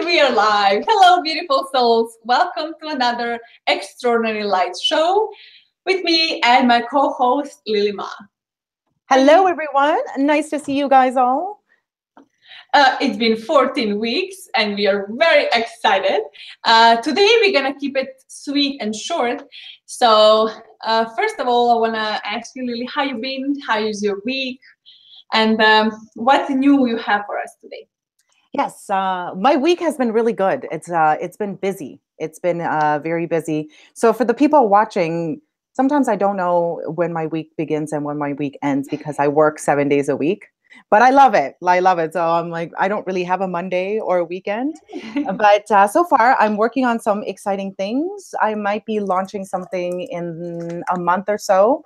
we are live. Hello, beautiful souls. Welcome to another Extraordinary Light show with me and my co-host, Lily Ma. Hello, everyone. Nice to see you guys all. It's been 14 weeks and we are very excited. Today, we're going to keep it sweet and short. So first of all, I want to ask you, Lily, how you been? How is your week? And what new you have for us today? Yes, my week has been really good. It's been busy. It's been very busy. So for the people watching, sometimes I don't know when my week begins and when my week ends because I work 7 days a week. But I love it. I love it. So I'm like, I don't really have a Monday or a weekend. But so far, I'm working on some exciting things. I might be launching something in a month or so.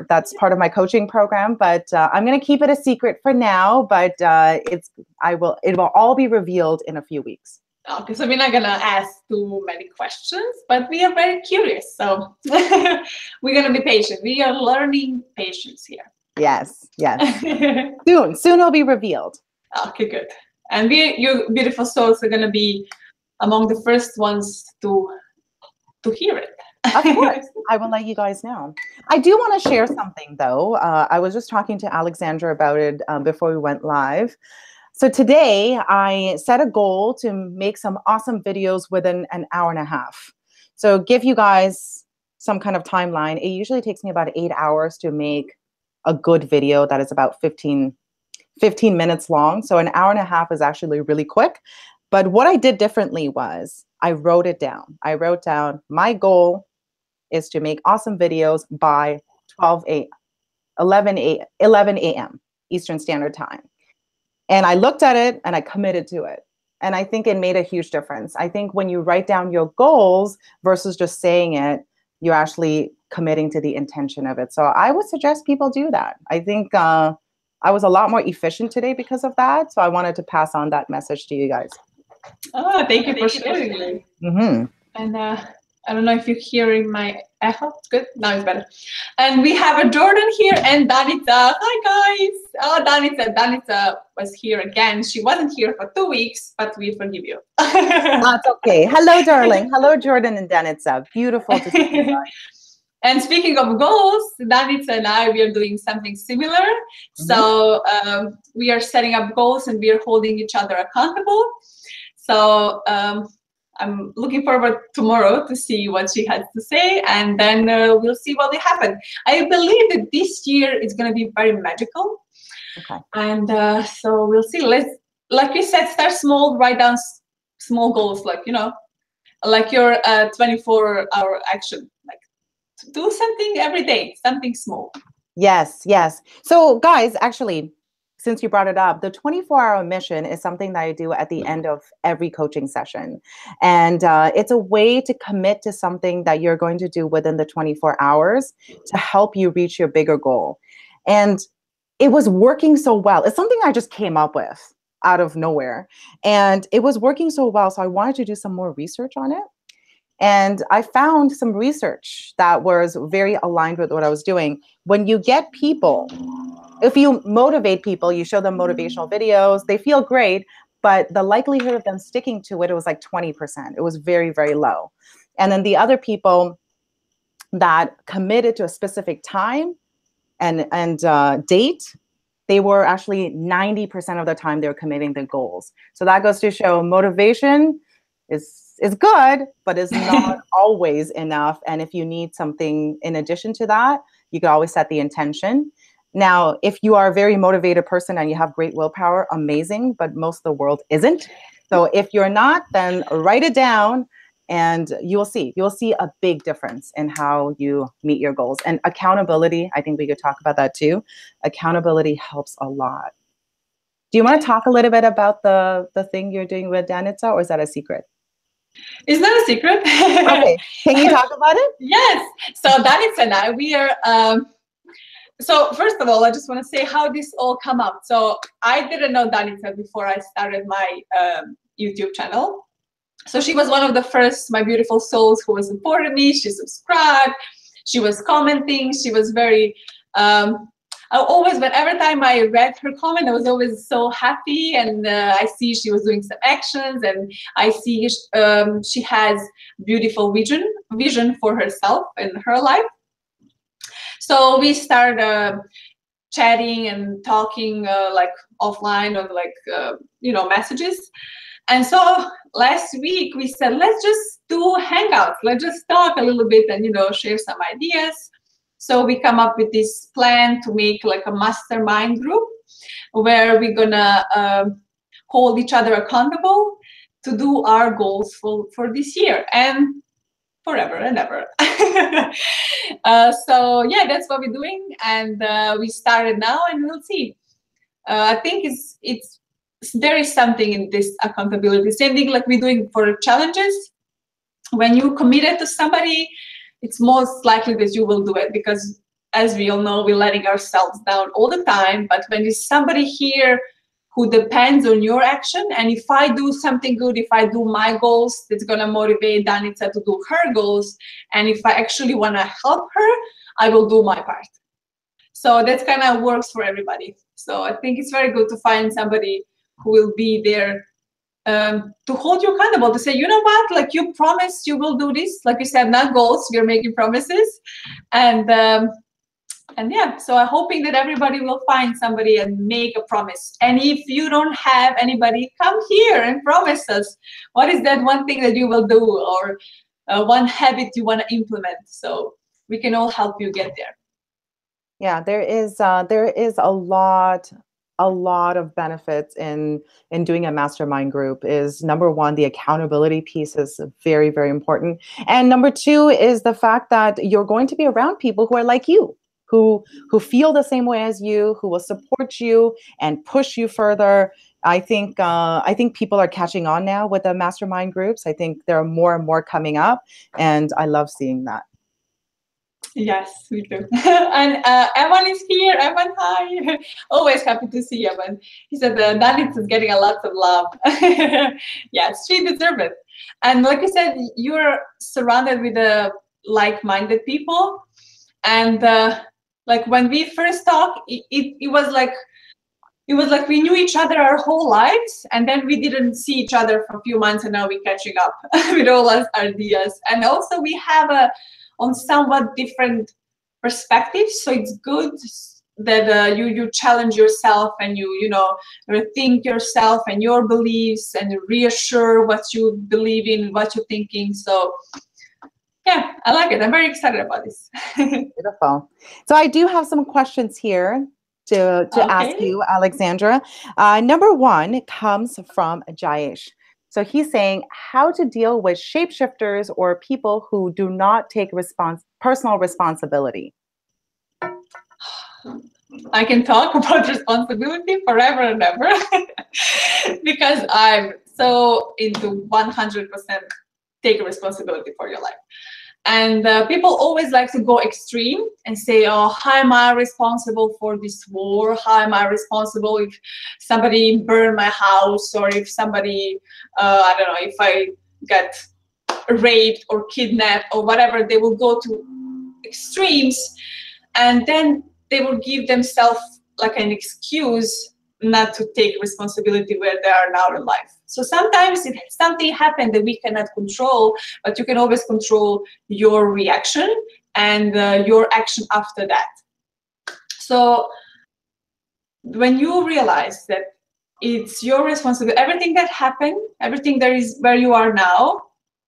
That's part of my coaching program, but I'm going to keep it a secret for now. But it will all be revealed in a few weeks. Okay, so we're not going to ask too many questions, but we are very curious. So we're going to be patient. We are learning patience here. Yes. Soon it'll be revealed. Okay, good. And you beautiful souls are going to be among the first ones to hear it. Of course, I will let you guys know. I do want to share something, though. I was just talking to Alexandra about it before we went live. So today, I set a goal to make some awesome videos within an hour and a half. So give you guys some kind of timeline. It usually takes me about 8 hours to make a good video that is about 15 minutes long. So an hour and a half is actually really quick. But what I did differently was I wrote it down. I wrote down my goal is to make awesome videos by 11 a.m. Eastern Standard Time. And I looked at it and I committed to it. And I think it made a huge difference. I think when you write down your goals versus just saying it, you're actually committing to the intention of it. So I would suggest people do that. I think I was a lot more efficient today because of that. So I wanted to pass on that message to you guys. Oh, thank you for sharing. Mm-hmm. And I don't know if you're hearing my echo. Good. Now it's better. And we have a Jordan here and Danica. Hi, guys. Oh, Danica was here again. She wasn't here for 2 weeks, but we forgive you. That's okay. Hello, darling. Hello, Jordan and Danica. Beautiful to see you guys. And speaking of goals, Danica and I, we are doing something similar. Mm-hmm. So we are setting up goals and we are holding each other accountable. So I'm looking forward tomorrow to see what she has to say, and then we'll see what will happen. I believe that this year is going to be very magical. Okay. And so we'll see. Let's, like you said, start small, write down small goals, like, like your 24-hour action, like do something every day, something small. Yes. So guys, actually, since you brought it up, the 24-hour mission is something that I do at the end of every coaching session. And it's a way to commit to something that you're going to do within the 24 hours to help you reach your bigger goal. And it was working so well. It's something I just came up with out of nowhere. And it was working so well. So I wanted to do some more research on it. And I found some research that was very aligned with what I was doing. When you get people, if you motivate people, you show them motivational videos, they feel great, but the likelihood of them sticking to it was like 20%. It was very, very low. And then the other people that committed to a specific time and date, they were actually 90% of the time they were committing the goals. So that goes to show motivation is good, but is not always enough. And if you need something in addition to that, you can always set the intention. Now, if you are a very motivated person and you have great willpower, amazing, but most of the world isn't. So if you're not, then write it down and you'll see a big difference in how you meet your goals. And accountability, I think we could talk about that too. Accountability helps a lot. Do you want to talk a little bit about the thing you're doing with Danica, or is that a secret? It's not a secret. Okay, can you talk about it? Yes. So Danica and I, we are... So first of all, I just want to say how this all come up. So I didn't know Danica before I started my YouTube channel. So she was one of the first, my beautiful souls, who supported me. She subscribed. She was commenting. She was very Whenever time I read her comment, I was always so happy, and I see she was doing some actions, and I see she has beautiful vision for herself and her life. So we started chatting and talking like offline on like messages. And so last week we said, let's just do hangouts. Let's just talk a little bit and share some ideas. So we come up with this plan to make like a mastermind group where we're gonna hold each other accountable to do our goals for this year and forever and ever. So yeah, that's what we're doing, and we started now, and we'll see. I think there is something in this accountability. Same thing like we're doing for challenges. When you committed to somebody, it's most likely that you will do it, because as we all know, we're letting ourselves down all the time. But when there's somebody here who depends on your action, and if I do something good, if I do my goals, it's gonna motivate Danica to do her goals. And if I actually wanna help her, I will do my part. So that kind of works for everybody. So I think it's very good to find somebody who will be there to hold you accountable, to say, you know what, like you promised you will do this. Like you said, not goals, we're making promises. And yeah, so I'm hoping that everybody will find somebody and make a promise. And if you don't have anybody, come here and promise us. What is that one thing that you will do, or one habit you want to implement? So we can all help you get there. Yeah, there is a lot of benefits in doing a mastermind group. Is number one, the accountability piece is very, very important. And number two is the fact that you're going to be around people who are like you, who feel the same way as you, who will support you and push you further. I think people are catching on now with the mastermind groups. I think there are more and more coming up, and I love seeing that. Yes, we do. And Evan is here. Evan, hi. Always happy to see Evan. He said Danica is getting a lot of love. Yes, she deserves it. And like you said, you're surrounded with like-minded people. And like when we first talked, it was like we knew each other our whole lives, and then we didn't see each other for a few months, and now we're catching up with all our ideas. And also we have on somewhat different perspectives, so it's good that you challenge yourself, and you rethink yourself and your beliefs, and reassure what you believe in, what you're thinking. So yeah, I like it. I'm very excited about this. Beautiful. So I do have some questions here to ask you, Alexandra. Number one comes from Jayesh. So he's saying how to deal with shapeshifters or people who do not take personal responsibility. I can talk about responsibility forever and ever because I'm so into 100% take responsibility for your life. And people always like to go extreme and say, oh, how am I responsible for this war? How am I responsible if somebody burned my house, or if somebody, I don't know, if I get raped or kidnapped or whatever? They will go to extremes, and then they will give themselves like an excuse not to take responsibility where they are now in life. So sometimes if something happened that we cannot control, but you can always control your reaction and your action after that. So when you realize that it's your responsibility, everything that happened, everything there is where you are now,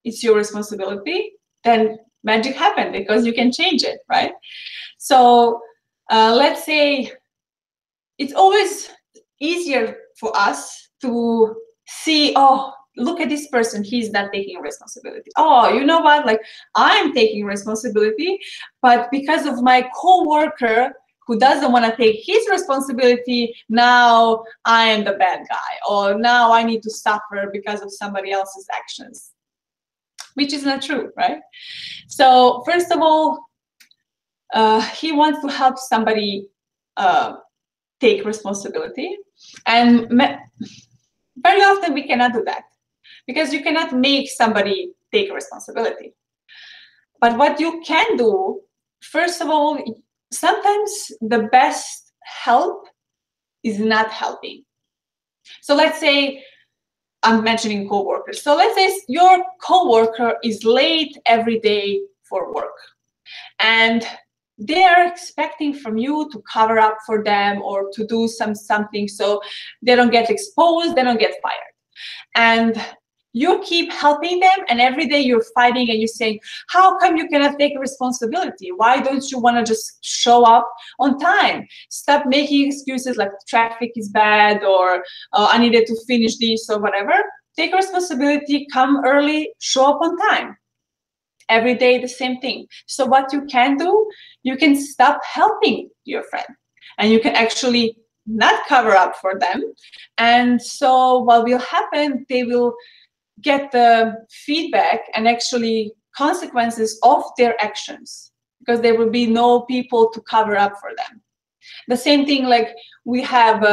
it's your responsibility, then magic happened because you can change it, right? So let's say it's always easier for us to see, oh, look at this person, he's not taking responsibility. Oh, you know what, like I'm taking responsibility, but because of my co-worker who doesn't want to take his responsibility, now I am the bad guy, or now I need to suffer because of somebody else's actions, which is not true, right? So first of all, he wants to help somebody take responsibility, and very often we cannot do that because you cannot make somebody take responsibility. But what you can do, first of all, sometimes the best help is not helping. So let's say, I'm mentioning coworkers. So let's say your coworker is late every day for work, and they're expecting from you to cover up for them or to do something so they don't get exposed, they don't get fired. And you keep helping them, and every day you're fighting and you're saying, how come you cannot take responsibility? Why don't you want to just show up on time? Stop making excuses like traffic is bad, or I needed to finish this or whatever. Take responsibility, come early, show up on time. Every day the same thing. So what you can do, you can stop helping your friend, and you can actually not cover up for them. And so what will happen, they will get the feedback and actually consequences of their actions, because there will be no people to cover up for them. The same thing, like we have,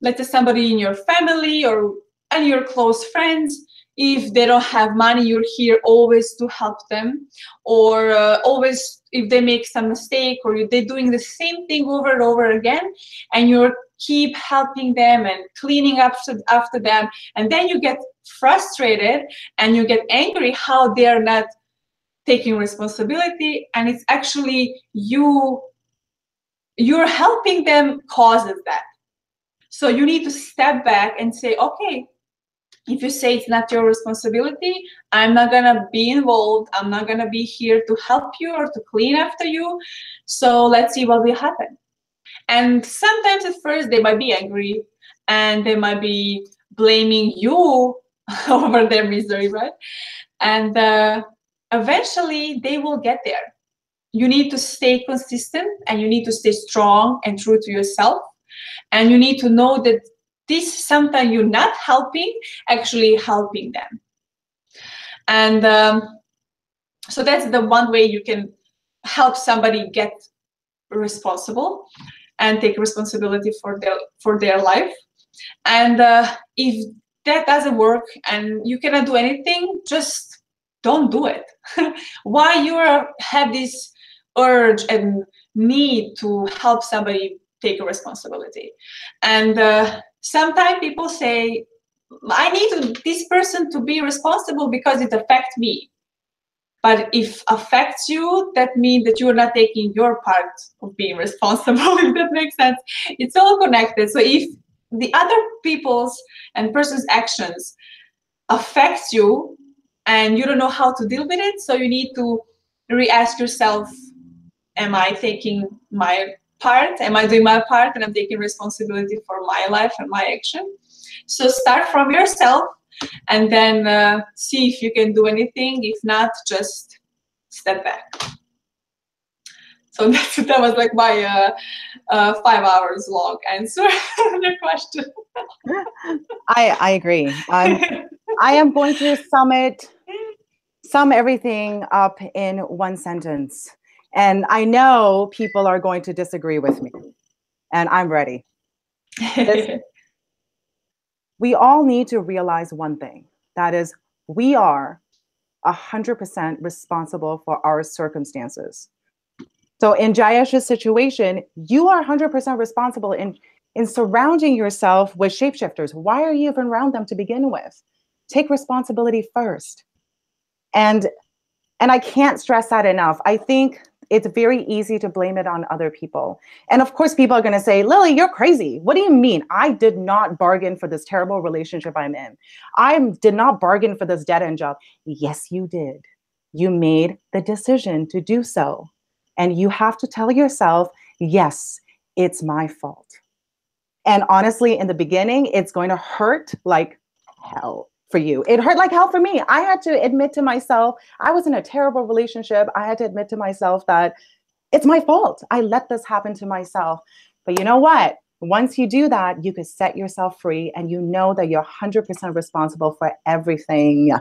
let's say somebody in your family or any your close friends, if they don't have money, you're here always to help them, or always if they make some mistake or they're doing the same thing over and over again, and you're keep helping them and cleaning up after them, and then you get frustrated and you get angry how they're not taking responsibility, and it's actually you're helping them causes that. So you need to step back and say, okay, if you say it's not your responsibility, I'm not gonna be involved. I'm not gonna be here to help you or to clean after you. So let's see what will happen. And sometimes at first they might be angry and they might be blaming you over their misery, right? And eventually they will get there. You need to stay consistent, and you need to stay strong and true to yourself. And you need to know that this sometimes you're not helping, actually helping them. And so that's the one way you can help somebody get responsible and take responsibility for their life. And if that doesn't work and you cannot do anything, just don't do it. Why you have this urge and need to help somebody take a responsibility? And sometimes people say, I need this person to be responsible because it affects me. But if affects you, that means that you're not taking your part of being responsible, if that makes sense. It's all connected. So if the other people's and person's actions affects you and you don't know how to deal with it, so you need to re-ask yourself, am I taking my part? Am I doing my part and I'm taking responsibility for my life and my action? So start from yourself, and then see if you can do anything. If not, just step back. So that was like my 5 hours long answer to the question. I agree. I am going to sum everything up in one sentence. And I know people are going to disagree with me, and I'm ready. We all need to realize one thing, that is, we are 100% responsible for our circumstances. So in Jayesh's situation, you are 100% responsible in surrounding yourself with shapeshifters. Why are you even around them to begin with? Take responsibility first. And I can't stress that enough. I think it's very easy to blame it on other people. And of course, people are going to say, Lily, you're crazy. What do you mean? I did not bargain for this terrible relationship I'm in. I did not bargain for this dead-end job. Yes, you did. You made the decision to do so. And you have to tell yourself, yes, it's my fault. And honestly, in the beginning, it's going to hurt like hell for you. It hurt like hell for me. I had to admit to myself, I was in a terrible relationship. I had to admit to myself that it's my fault. I let this happen to myself. But you know what? Once you do that, you can set yourself free, and you know that you're 100% responsible for everything.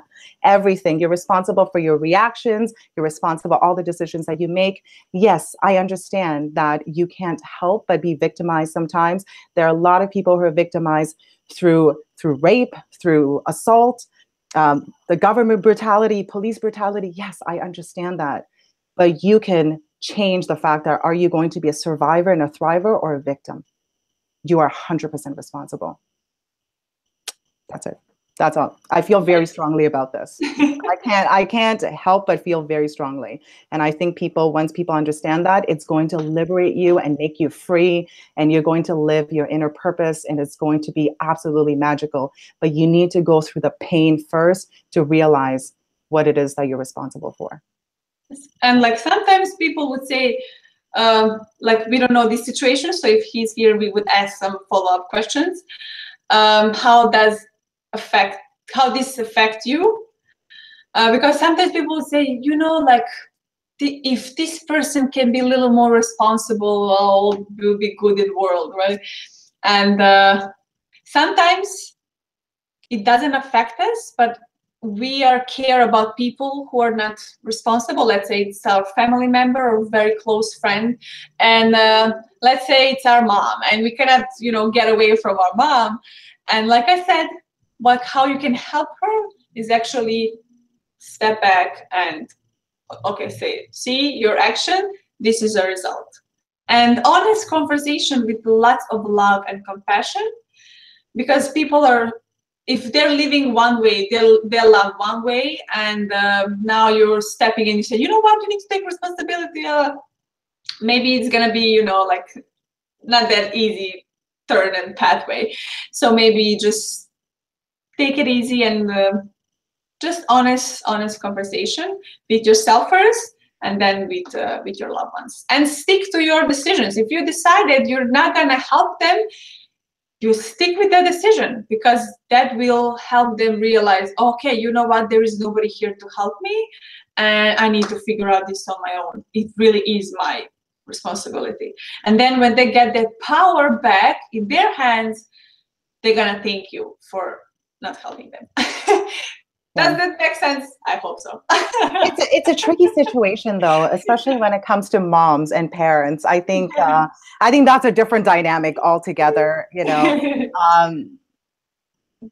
Everything. You're responsible for your reactions. You're responsible for all the decisions that you make. Yes, I understand that you can't help but be victimized sometimes. There are a lot of people who are victimized through rape, through assault, the government brutality, police brutality. Yes, I understand that. But you can change the fact that are you going to be a survivor and a thriver or a victim? You are 100% responsible. That's it. That's all. I feel very strongly about this. I can't help but feel very strongly. And I think once people understand that, it's going to liberate you and make you free, and you're going to live your inner purpose, and it's going to be absolutely magical. But you need to go through the pain first to realize what it is that you're responsible for. And like sometimes people would say, like, we don't know this situation, so if he's here, we would ask some follow-up questions. How this affect you? Because sometimes people will say, you know, like, if this person can be a little more responsible, all will be good in the world, right? And sometimes it doesn't affect us, but we care about people who are not responsible. Let's say it's our family member or very close friend, and let's say it's our mom, and we cannot, you know, get away from our mom. And like I said, how you can help her is actually step back and, okay, see your action, this is a result. And honest conversation with lots of love and compassion, because people if they're living one way, they'll love one way, and now you're stepping in, you say, you know what, you need to take responsibility. Maybe it's gonna be, you know, like not that easy turn and pathway. So maybe just take it easy and just honest conversation with yourself first, and then with your loved ones, and stick to your decisions. If you decided you're not gonna help them, you stick with that decision, because that will help them realize, okay, you know what, there is nobody here to help me, and I need to figure out this on my own. It really is my responsibility. And then when they get that power back in their hands, they're gonna thank you for not helping them. Does that make sense? I hope so. It's a tricky situation, though, especially when it comes to moms and parents. I think that's a different dynamic altogether. You know,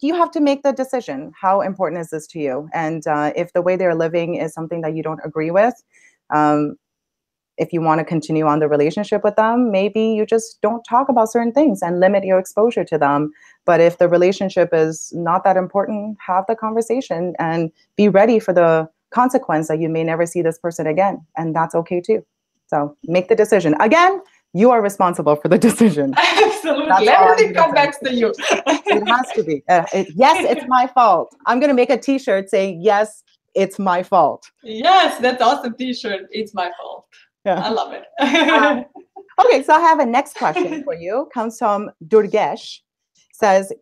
you have to make the decision. How important is this to you? And if the way they're living is something that you don't agree with, if you want to continue on the relationship with them, maybe you just don't talk about certain things and limit your exposure to them. But if the relationship is not that important, have the conversation and be ready for the consequence that you may never see this person again. And that's okay too. So make the decision. Again, you are responsible for the decision. Absolutely. Everything comes back to you. It has to be. Yes, it's my fault. I'm going to make a t-shirt saying, yes, it's my fault. Yes, that's awesome t-shirt. It's my fault. Yeah. I love it. Okay, so I have a next question for you. Comes from Durgesh. Says,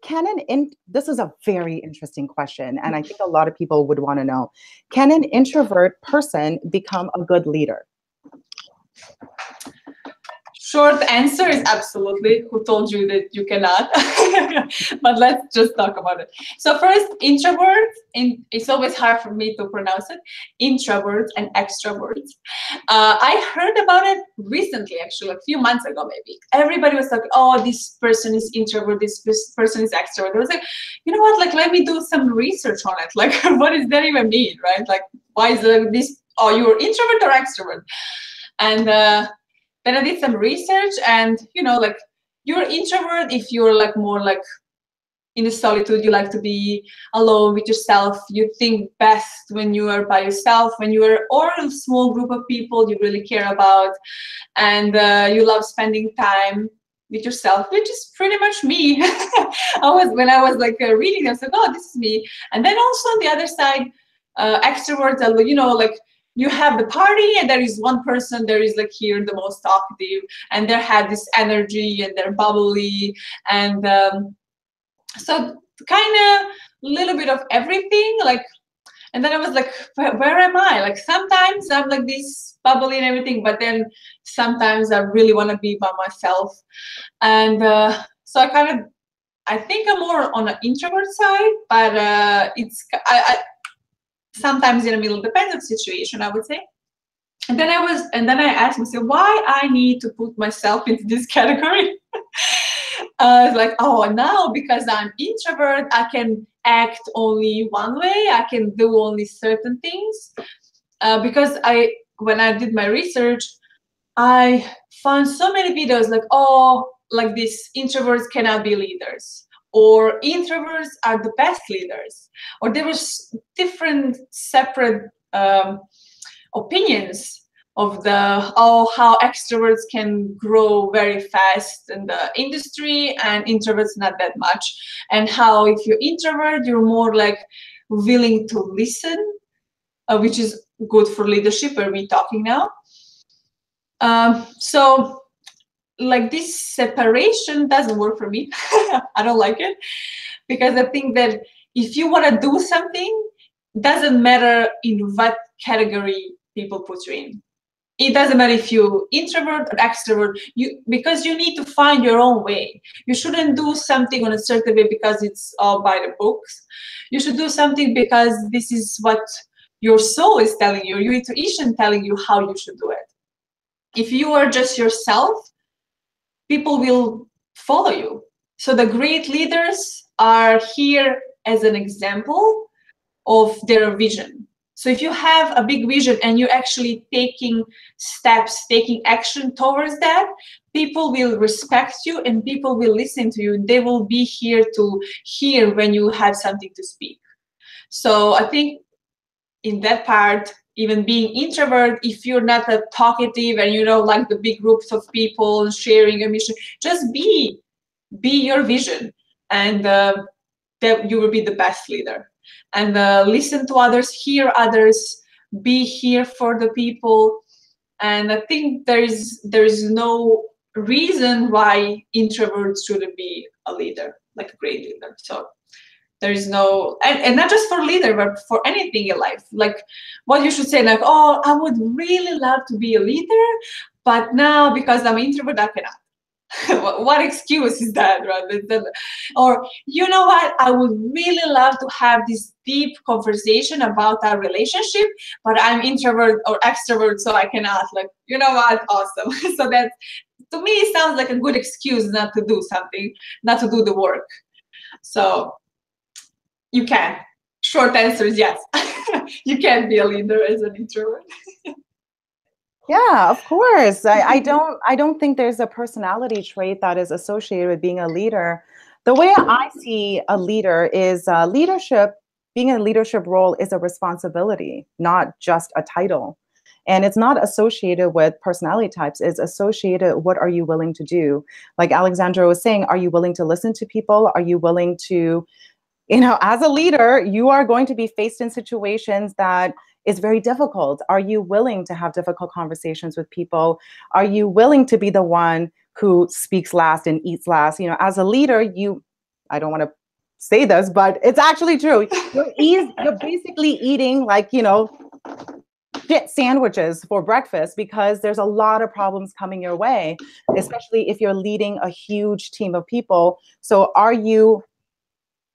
this is a very interesting question, and I think a lot of people would want to know, can an introvert person become a good leader? Short answer is absolutely. Who told you that you cannot? But let's just talk about it. So first, introvert, it's always hard for me to pronounce it, introverts and extroverts. I heard about it recently, actually, a few months ago maybe. Everybody was like, oh, this person is introvert, this person is extrovert. I was like, you know what, like, let me do some research on it. Like, what does that even mean, right? Like, why is this, oh, you're introvert or extrovert? And then I did some research, and, you know, like, you're introvert if you're like more like in the solitude, you like to be alone with yourself. You think best when you are by yourself, when you are or a small group of people you really care about, and you love spending time with yourself, which is pretty much me. When I was like reading, I was like, oh, this is me. And then also on the other side, extroverts are, you know, like, you have the party and there is one person there is like here the most talkative, and they have this energy and they're bubbly, and so kind of a little bit of everything, like. And then I was like, where am I? Like, sometimes I'm like this bubbly and everything, but then sometimes I really want to be by myself. And so I think I'm more on the introvert side, but I sometimes in the middle, depends on the situation, I would say. And then I asked myself why I need to put myself into this category. I was like, oh, now because I'm introvert, I can act only one way. I can do only certain things. Because when I did my research, I found so many videos like, oh, like this, introverts cannot be leaders, or introverts are the best leaders, or there was different separate opinions of the, oh, how extroverts can grow very fast in the industry and introverts not that much, and how if you're introvert you're more like willing to listen, which is good for leadership where we're talking now. So like this separation doesn't work for me. I don't like it, because I think that if you want to do something, doesn't matter in what category people put you in. It doesn't matter if you introvert or extrovert, because you need to find your own way. You shouldn't do something on a certain way because it's all by the books. You should do something because this is what your soul is telling you, your intuition telling you how you should do it. If you are just yourself, people will follow you. So the great leaders are here as an example of their vision. So if you have a big vision and you're actually taking steps, taking action towards that, people will respect you and people will listen to you. They will be here to hear when you have something to speak. So I think in that part, even being introvert, if you're not a talkative and you don't like the big groups of people sharing a mission, just be your vision, and that you will be the best leader. And listen to others, hear others, be here for the people. And I think there is no reason why introverts shouldn't be a leader, like a great leader. So there is no, and not just for leader, but for anything in life. Like what you should say, like, oh, I would really love to be a leader, but now because I'm introvert, I cannot. What excuse is that, right? Or, you know what, I would really love to have this deep conversation about our relationship, but I'm introvert or extrovert, so I cannot. Like, you know what, awesome. So that, to me, it sounds like a good excuse not to do something, not to do the work. So you can. Short answer is yes. You can be a leader as an introvert. Yeah, of course. I don't think there's a personality trait that is associated with being a leader. The way I see a leader is leadership, being in a leadership role is a responsibility, not just a title. And it's not associated with personality types. It's associated, what are you willing to do? Like Alexandra was saying, are you willing to listen to people? Are you willing to, as a leader, you are going to be faced in situations that is very difficult. Are you willing to have difficult conversations with people? Are you willing to be the one who speaks last and eats last? As a leader, I don't want to say this, but it's actually true. You're basically eating like, shit sandwiches for breakfast because there's a lot of problems coming your way, especially if you're leading a huge team of people. So are you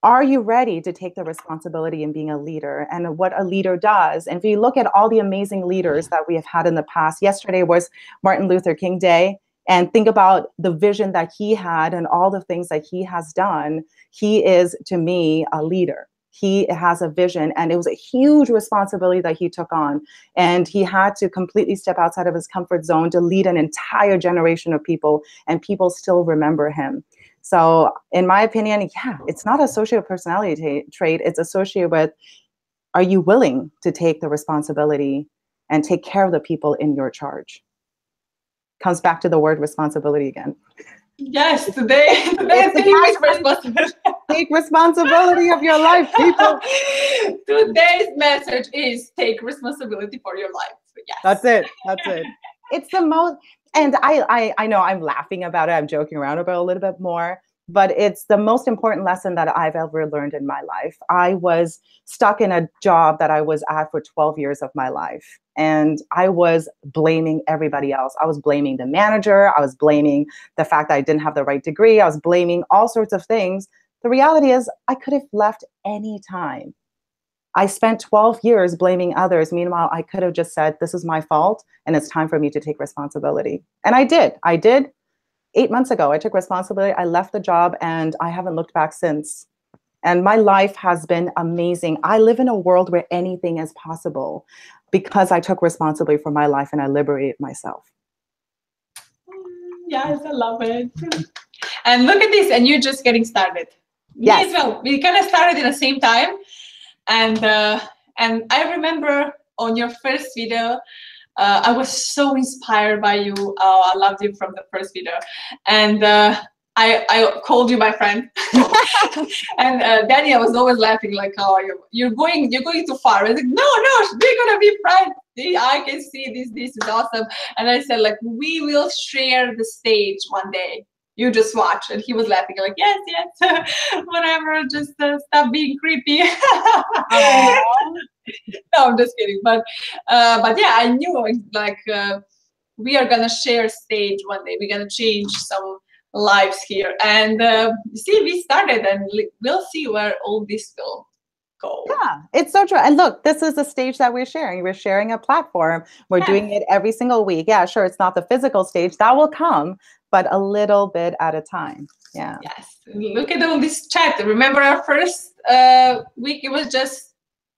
ready to take the responsibility in being a leader and what a leader does? And if you look at all the amazing leaders that we have had in the past, yesterday was Martin Luther King Day, and think about the vision that he had and all the things that he has done. He is, to me, a leader. He has a vision, and it was a huge responsibility that he took on. And he had to completely step outside of his comfort zone to lead an entire generation of people, and people still remember him. So in my opinion, yeah, it's not associated with personality trait. It's associated with, are you willing to take the responsibility and take care of the people in your charge? Comes back to the word responsibility again. Yes, today is responsibility. Take responsibility of your life, people. Today's message is take responsibility for your life. Yes. That's it. It's the most, and I know I'm laughing about it. I'm joking around about it a little bit more, but it's the most important lesson that I've ever learned in my life. I was stuck in a job that I was at for 12 years of my life. And I was blaming everybody else. I was blaming the manager. I was blaming the fact that I didn't have the right degree. I was blaming all sorts of things. The reality is I could have left any time. I spent 12 years blaming others. Meanwhile, I could have just said, this is my fault, and it's time for me to take responsibility. And I did. 8 months ago, I took responsibility. I left the job, and I haven't looked back since. And my life has been amazing. I live in a world where anything is possible because I took responsibility for my life and I liberated myself. Yes, I love it. And look at this, and you're just getting started. Yes. Me as well. We kind of started at the same time, and I remember on your first video, I was so inspired by you. Oh, I loved you from the first video, and I called you my friend, and Danny, I was always laughing like, "Oh, you're going too far." I was like, "No, we're gonna be friends. I can see this. This is awesome." And I said, like, we will share the stage one day. You just watch. And he was laughing like, yes, whatever. Just stop being creepy. No, I'm just kidding. But yeah, I knew like we are gonna share stage one day. We're gonna change some lives here. And see, we started, and we'll see where all this will go. Yeah, it's so true. And look, this is a stage that we're sharing. We're sharing a platform. We're doing it every single week. Yeah, sure, it's not the physical stage. That will come, but a little bit at a time. Yeah. Yes. Look at all this chat. Remember our first week? It was just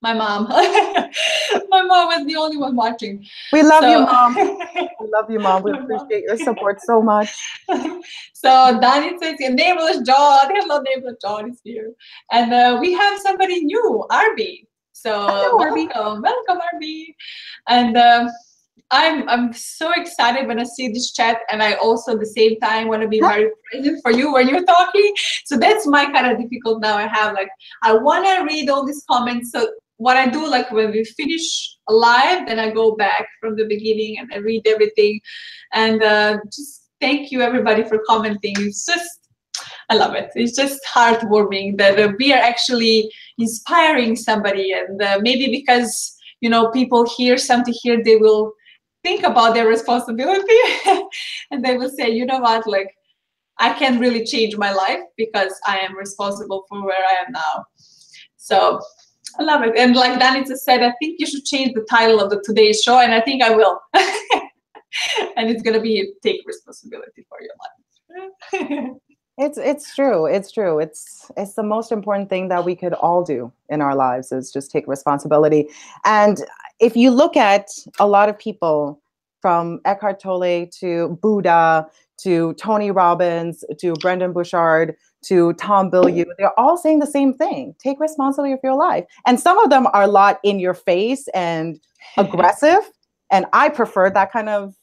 my mom. My mom was the only one watching. We love you, Mom. We love you, Mom. We appreciate your support so much. So Danny says, your nameless John. Hello, nameless John is here. And we have somebody new, Arby. So welcome, Arby. And I'm so excited when I see this chat, and I also at the same time want to be very present for you when you're talking. So that's my kind of difficult now. I want to read all these comments. So what I do, like when we finish live, then I go back from the beginning and I read everything. And just thank you everybody for commenting. It's just, I love it. It's just heartwarming that we are actually inspiring somebody, and maybe because, you know, people hear something here, they will think about their responsibility and they will say, you know what, like I can really change my life because I am responsible for where I am now. So I love it. And like Danica said, I think you should change the title of the today's show, and I think I will. And it's gonna be take responsibility for your life. It's true. It's true. It's the most important thing that we could all do in our lives is just take responsibility. And if you look at a lot of people, from Eckhart Tolle to Buddha to Tony Robbins to Brendan Bouchard to Tom Bilyeu, they're all saying the same thing: take responsibility for your life. And some of them are a lot in your face and aggressive, and I prefer that kind of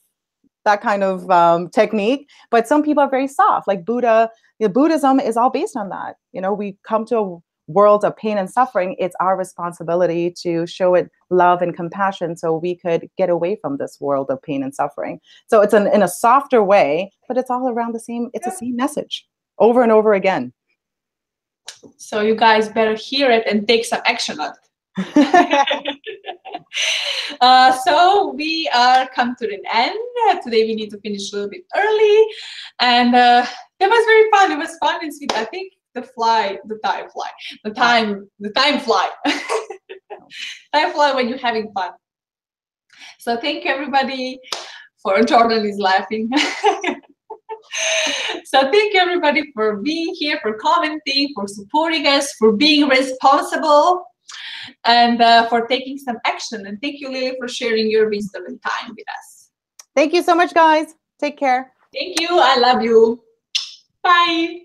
technique. But some people are very soft, like Buddha. Buddhism is all based on that. You know, we come to a world of pain and suffering. It's our responsibility to show it love and compassion so we could get away from this world of pain and suffering. So it's in a softer way, but it's all around the same. It's the same message over and over again. So you guys better hear it and take some action on it. So we are come to the end. Today we need to finish a little bit early, and that was very fun. It was fun and sweet. I think the time fly when you're having fun. So thank you everybody for Jordan is laughing. So thank you everybody for being here, for commenting, for supporting us, for being responsible, and for taking some action. And thank you, Lily, for sharing your wisdom and time with us. Thank you so much, guys. Take care. Thank you. I love you. Bye.